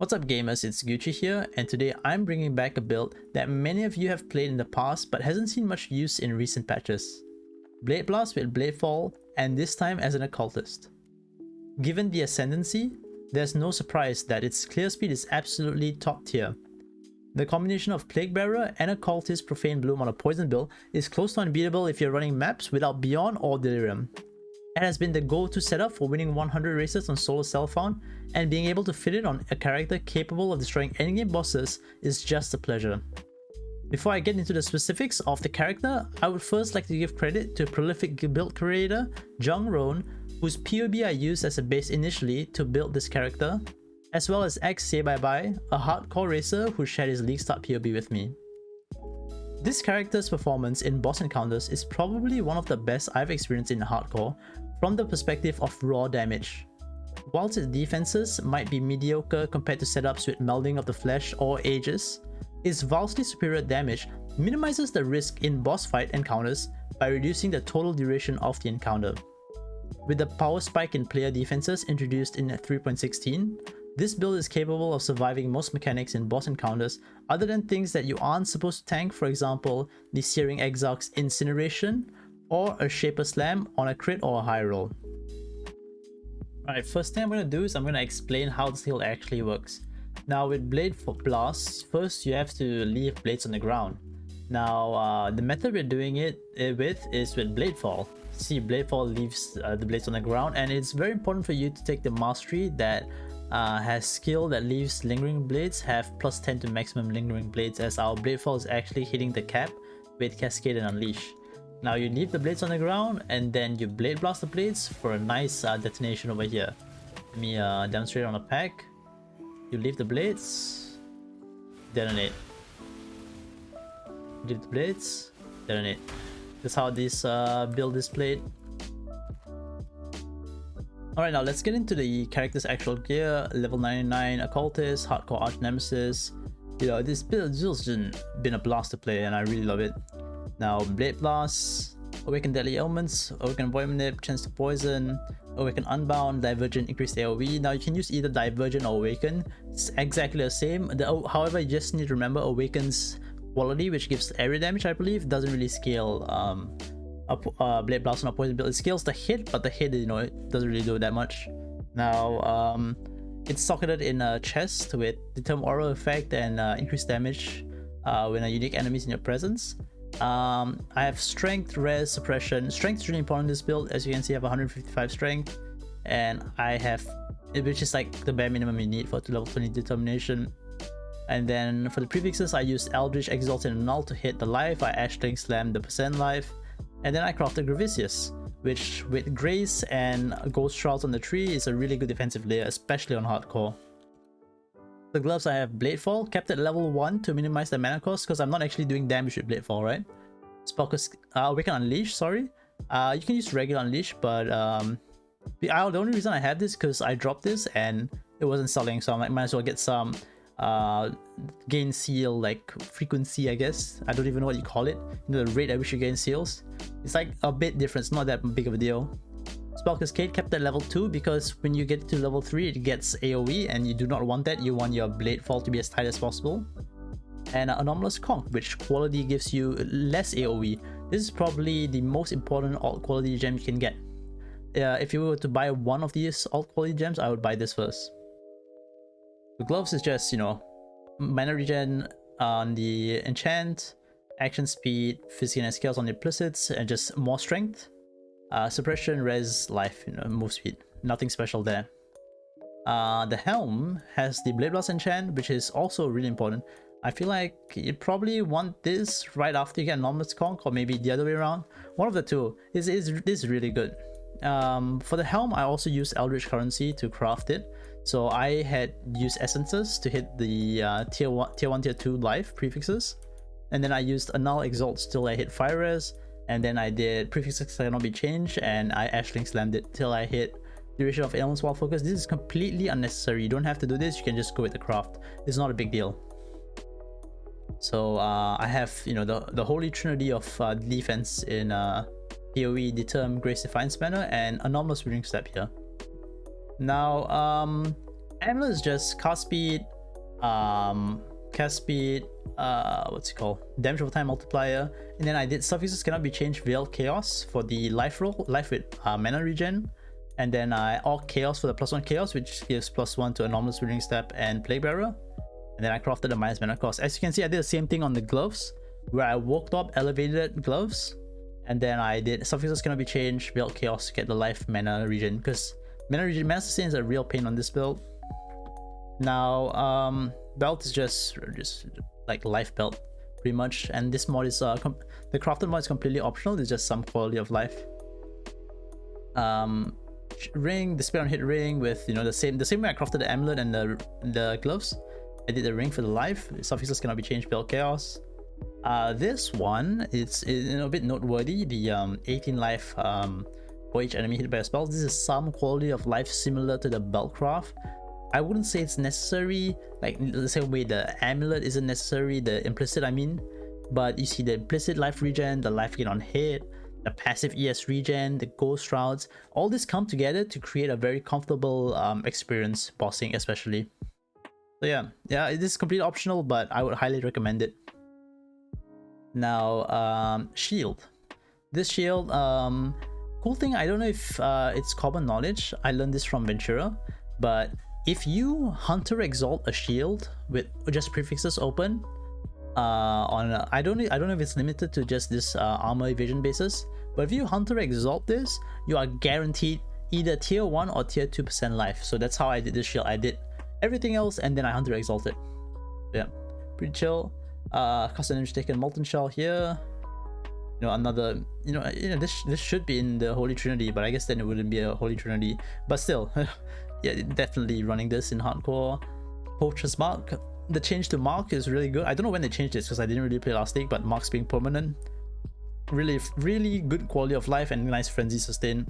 What's up gamers, it's Gucci here, and today I'm bringing back a build that many of you have played in the past but hasn't seen much use in recent patches. Bladeblast with Bladefall, and this time as an occultist. Given the ascendancy, there's no surprise that its clear speed is absolutely top tier. The combination of Plaguebearer and Occultist Profane Bloom on a poison build is close to unbeatable if you're running maps without Beyond or Delirium. It has been the go-to setup for winning 100 races on solo self-found, and being able to fit it on a character capable of destroying endgame bosses is just a pleasure. Before I get into the specifics of the character, I would first like to give credit to a prolific build creator, Jung Roan, whose POB I used as a base initially to build this character, as well as X Say Bye Bye, a hardcore racer who shared his league start POB with me. This character's performance in boss encounters is probably one of the best I've experienced in hardcore from the perspective of raw damage. Whilst its defenses might be mediocre compared to setups with Melding of the Flesh or Aegis, its vastly superior damage minimizes the risk in boss fight encounters by reducing the total duration of the encounter. With the power spike in player defenses introduced in 3.16, this build is capable of surviving most mechanics in boss encounters other than things that you aren't supposed to tank, for example, the Searing Exarch's Incineration or a Shaper Slam on a crit or a high roll. Alright, first thing I'm going to do is I'm going to explain how this skill actually works. Now with Bladeblast, first you have to leave blades on the ground. Now the method we're doing it with is with Bladefall. See, Bladefall leaves the blades on the ground, and it's very important for you to take the mastery that has skill that leaves lingering blades have plus 10 to maximum lingering blades, as our Bladefall is actually hitting the cap with Cascade and Unleash. Now you leave the blades on the ground and then you blade blast the blades for a nice detonation over here. Let me demonstrate on a pack. You leave the blades, detonate. Leave the blades, detonate. That's how this build is played. Alright, now let's get into the character's actual gear. Level 99 Occultist, Hardcore Arch Nemesis. You know, this build has been a blast to play and I really love it. Now, Blade Blast, Awaken Deadly Ailments, Awaken Void Manip, Chance to Poison, Awaken Unbound, Divergent, Increased AoE. Now you can use either Divergent or Awaken. It's exactly the same. However, you just need to remember Awaken's quality, which gives area damage, I believe, doesn't really scale Blade Blast on a poison build. It scales the hit, but the hit, you know, it doesn't really do that much. Now, it's socketed in a chest with Determined Aura Effect and increased damage when a unique enemy is in your presence. I have Strength, Res, Suppression. Strength is really important in this build. As you can see, I have 155 Strength, and I have, which is like the bare minimum you need for level 20 Determination. And then for the prefixes, I used Eldritch, Exalt, and Null to hit the life. I Ashling Slam the percent life, and then I crafted Gravicius, which with Grace and Ghost Shrouds on the tree is a really good defensive layer, especially on hardcore. The gloves, I have Bladefall, kept at level 1 to minimize the mana cost because I'm not actually doing damage with Bladefall, right? Spellcast, Awaken Unleash, sorry. You can use regular Unleash, but the only reason I have this because I dropped this and it wasn't selling, so I'm like, might as well get some gain seal, like frequency, I guess. I don't even know what you call it. You know, the rate at which you gain seals. It's like a bit different, it's not that big of a deal. Spell Cascade kept at level 2 because when you get to level 3 it gets AoE and you do not want that. You want your Bladefall to be as tight as possible. And Anomalous Conch, which quality gives you less AoE. This is probably the most important alt quality gem you can get. If you were to buy one of these alt quality gems, I would buy this first. The gloves is just, you know, mana regen on the enchant, action speed, physical and skills on the implicits, and just more strength. Suppression, res, life, you know, move speed. Nothing special there. The helm has the Blade Blast enchant, which is also really important. I feel like you'd probably want this right after you get Anomalous Conch, or maybe the other way around. One of the two. This is really good. For the helm, I also used Eldritch Currency to craft it. So I had used essences to hit the tier 1, tier 2 life prefixes. And then I used Annul Exalt till I hit Fire Res. And then I did prefixes cannot be changed, and I Ashling Slammed it till I hit Duration of Ailments while focused. This is completely unnecessary. You don't have to do this. You can just go with the craft. It's not a big deal. So I have, you know, the holy trinity of defense in PoE, Determ, Grace, Defiance Banner, and Anomalous Reading Step here. Now, Amulet is just cast speed, cast speed, what's it called? Damage over time multiplier. And then I did suffixes cannot be changed, Veiled Chaos for the life roll, life with mana regen. And then I Orc Chaos for the +1 Chaos, which gives +1 to Anomalous Withering Step and Plague Bearer. And then I crafted the minus mana cost. As you can see, I did the same thing on the gloves, where I woke up elevated gloves. And then I did suffixes cannot be changed, Veiled Chaos to get the life mana regen, because mana sustain is a real pain on this build. Now, belt is just like life belt, pretty much. And this mod is the crafted mod is completely optional. It's just some quality of life. Ring, display on hit ring with, you know, the same way I crafted the amulet and the gloves. I did the ring for the life. Suffixes cannot be changed, Veiled Chaos. This one it's a bit noteworthy. The 18 life for each enemy hit by a spell. This is some quality of life similar to the belt craft. I wouldn't say it's necessary, like the same way the amulet isn't necessary, the implicit I mean. But you see the implicit life regen, the life gain on hit, the passive ES regen, the ghost shrouds, all this come together to create a very comfortable experience bossing especially. So yeah, it is completely optional, but I would highly recommend it. Now, shield. This shield, cool thing, I don't know if it's common knowledge, I learned this from Ventura, but if you Hunter Exalt a shield with just prefixes open, I don't know if it's limited to just this armor evasion basis, but if you Hunter Exalt this, you are guaranteed either tier 1 or tier 2% life. So that's how I did this shield. I did everything else and then I Hunter Exalted. Yeah, pretty chill. Custom damage taken, Molten Shell here. You know, another, this should be in the Holy Trinity, but I guess then it wouldn't be a Holy Trinity. But still, yeah, definitely running this in hardcore. Poacher's Mark. The change to Mark is really good. I don't know when they changed this because I didn't really play last week, but Mark's being permanent. Really good quality of life and nice frenzy sustain.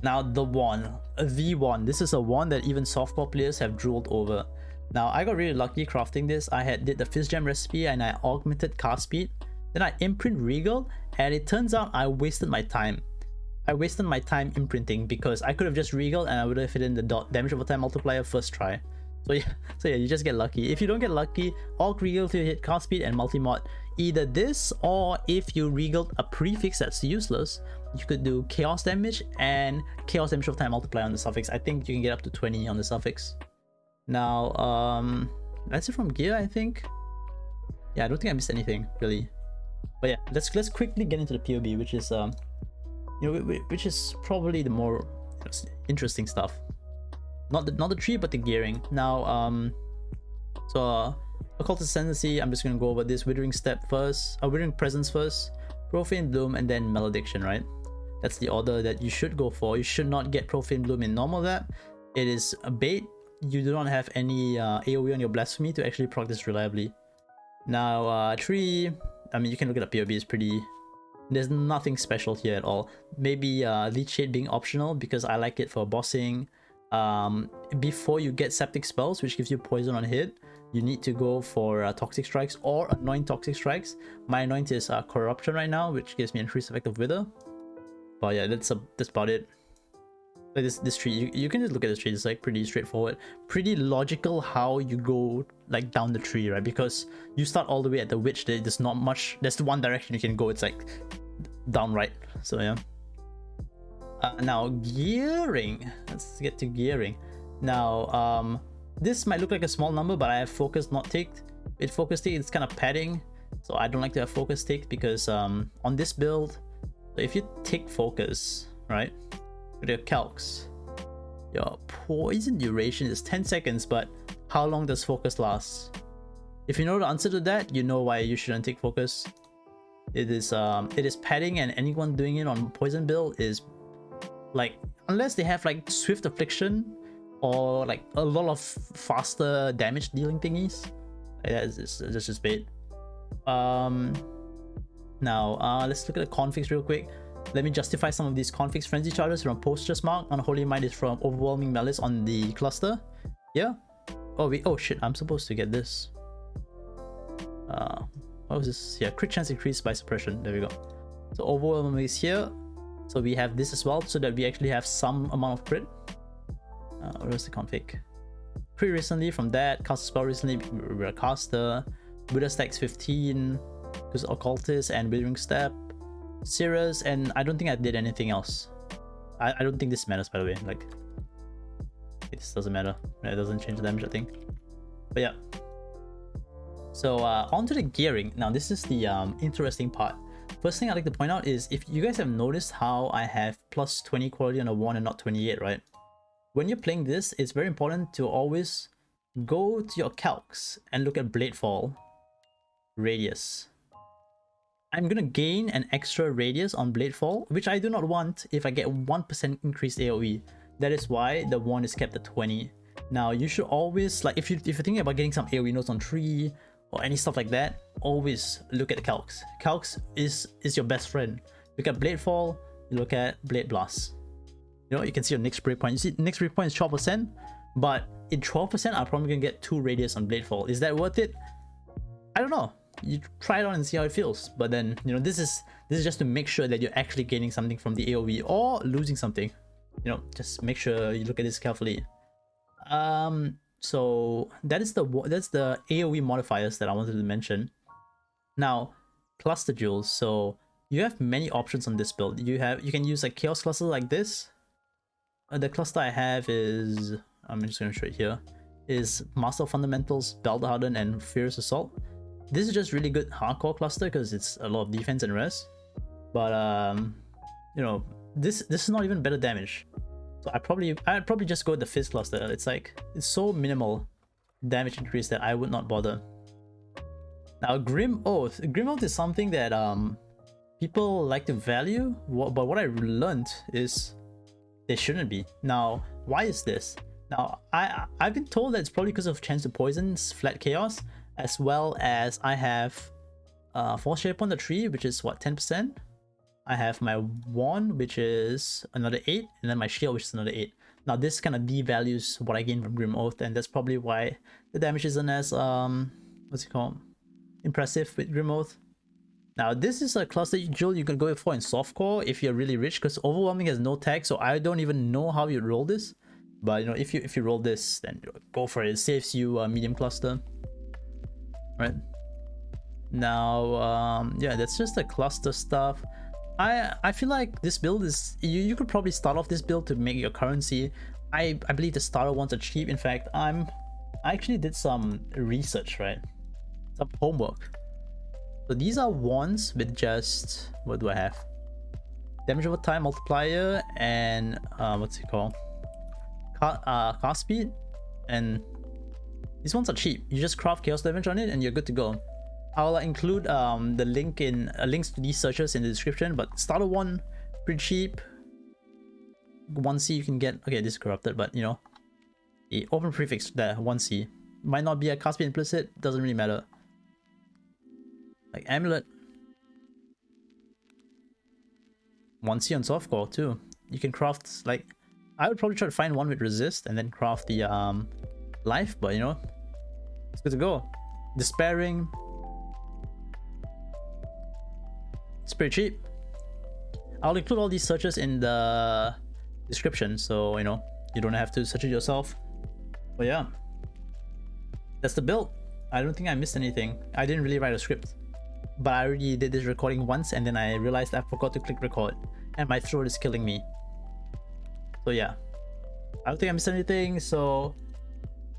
Now the wand, V1. This is a wand that even softball players have drooled over. Now I got really lucky crafting this. I did the Fizz Gem recipe and I augmented cast speed. Then I imprint Regal, and it turns out I wasted my time. I wasted my time imprinting because I could have just Regal and I would have hit in the damage over time multiplier first try. So yeah, you just get lucky. If you don't get lucky, Orc Regal to hit cast speed and multi-mod. Either this, or if you regaled a prefix that's useless, you could do chaos damage and chaos damage over time multiplier on the suffix. I think you can get up to 20 on the suffix. Now, that's it from gear, I think. Yeah, I don't think I missed anything really. But yeah, let's quickly get into the POB, which is which is probably the more interesting stuff. Not the tree, but the gearing. Now, Occultist Ascendancy, I'm just gonna go over this. Withering Step first, Withering Presence first, Profane Bloom, and then Malediction, right? That's the order that you should go for. You should not get Profane Bloom in normal that. It is a bait. You do not have any AoE on your Blasphemy to actually proc this reliably. Now, tree, I mean, you can look at the POB, it's pretty... There's nothing special here at all. Maybe Leech Shade being optional because I like it for bossing. Before you get Septic Spells, which gives you poison on hit, you need to go for Toxic Strikes or Anoint Toxic Strikes. My Anoint is Corruption right now, which gives me increased effect of Wither. But yeah, that's about it. Like this tree, you can just look at this tree. It's like pretty straightforward, pretty logical how you go like down the tree, right? Because you start all the way at the witch. There's not much. There's the one direction you can go. It's like down right. So yeah. Now gearing. Let's get to gearing. Now this might look like a small number, but I have focus not ticked. With focus ticked, it's kind of padding, so I don't like to have focus ticked because on this build, if you tick focus, right? With your calcs, your poison duration is 10 seconds, but how long does focus last? If you know the answer to that, you know why you shouldn't take focus. It is padding, and anyone doing it on poison build is like, unless they have like swift affliction or like a lot of faster damage dealing thingies, that's just bait. Now let's look at the configs real quick. Let me justify some of these configs. Frenzy charges from Poacher's Mark. Unholy Might is from Overwhelming Malice on the cluster. Yeah. Oh shit, I'm supposed to get this. What was this? Yeah, crit chance increased by suppression. There we go. So Overwhelming is here. So we have this as well, so that we actually have some amount of crit. Where's the config? pretty recently from that. Cast a spell recently, we're a caster. Buddha stacks 15 because Occultist and Withering Step. Cirrus, and I don't think I did anything else. I don't think this matters, by the way. Like, this doesn't matter. It doesn't change the damage, I think. But yeah. So onto the gearing. Now this is the interesting part. First thing I'd like to point out is, if you guys have noticed how I have plus 20 quality on a 1 and not 28, right? When you're playing this, it's very important to always go to your calcs and look at Bladefall radius. I'm gonna gain an extra radius on Bladefall, which I do not want if I get 1% increased AoE. That is why the 1 is kept at 20. Now you should always, like, if you're thinking about getting some AoE nodes on 3 or any stuff like that, always look at the calcs. Calcs is your best friend. Look at Bladefall, you look at Bladeblast. You know, you can see your next breakpoint. You see next breakpoint is 12%, but in 12% I'm probably gonna get 2 radius on Bladefall. Is that worth it? I don't know. You try it on and see how it feels. But then, you know, this is just to make sure that you're actually gaining something from the AoE or losing something. You know, just make sure you look at this carefully. So that's the AoE modifiers that I wanted to mention. Now, cluster jewels. So you have many options on this build. You can use a chaos cluster like this. The cluster I have is, I'm just going to show it here, is Master of Fundamentals, Belt Harden, and Fierce Assault. This is just really good hardcore cluster because it's a lot of defense and rest. But you know, this is not even better damage. So I'd probably just go with the Fizz cluster. It's so minimal damage increase that I would not bother. Now Grim Oath. Grim Oath is something that people like to value, but what I learned is they shouldn't be. Now, why is this? Now, I've been told that it's probably because of chance to poisons, flat chaos, as well as I have Force Shape on the tree, which is what, 10%? I have my wand, which is another 8, and then my shield, which is another 8. Now this kind of devalues what I gain from Grim Oath, and that's probably why the damage isn't as what's it called, impressive with Grim Oath. Now this is a cluster jewel you can go for in softcore if you're really rich, because Overwhelming has no tag, so I don't even know how you roll this. But you know, if you roll this, then go for it. It saves you a medium cluster. Right. Now yeah, that's just the cluster stuff. I feel like this build is, you could probably start off this build to make your currency. I believe the starter ones are cheap. In fact, I actually did some research, right? Some homework. So these are wands with just, what do I have? Damage over time multiplier and what's it called? Cast speed. And these ones are cheap. You just craft chaos damage on it and you're good to go. I'll include the link in links to these searches in the description, but starter one, pretty cheap. 1C you can get, okay, this is corrupted, but you know, the open prefix there, 1C. Might not be a cast speed implicit, doesn't really matter. Like Amulet. 1C on softcore too. You can craft, like, I would probably try to find one with resist and then craft the life, but you know, it's good to go. Despairing. It's pretty cheap. I'll include all these searches in the description, so you know, you don't have to search it yourself. But yeah, that's the build. I don't think I missed anything. I didn't really write a script, but I already did this recording once and then I realized I forgot to click record and my throat is killing me. So yeah, I don't think I missed anything. So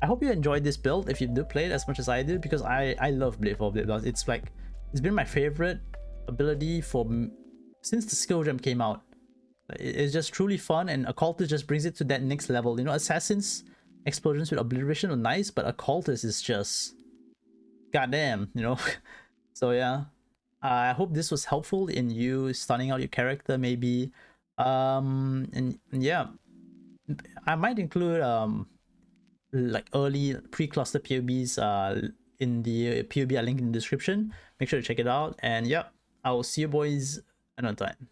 I hope you enjoyed this build if you do play it as much as I do, because I love Bladeblast. It's like, it's been my favorite ability since the skill gem came out. It's just truly fun, and Occultist just brings it to that next level. You know, Assassin's explosions with obliteration are nice, but Occultist is just goddamn, you know. So yeah, I hope this was helpful in you starting out your character maybe. And yeah, I might include like early pre-cluster POBs in the POB I link in the description. Make sure to check it out, and yeah, I will see you boys another time.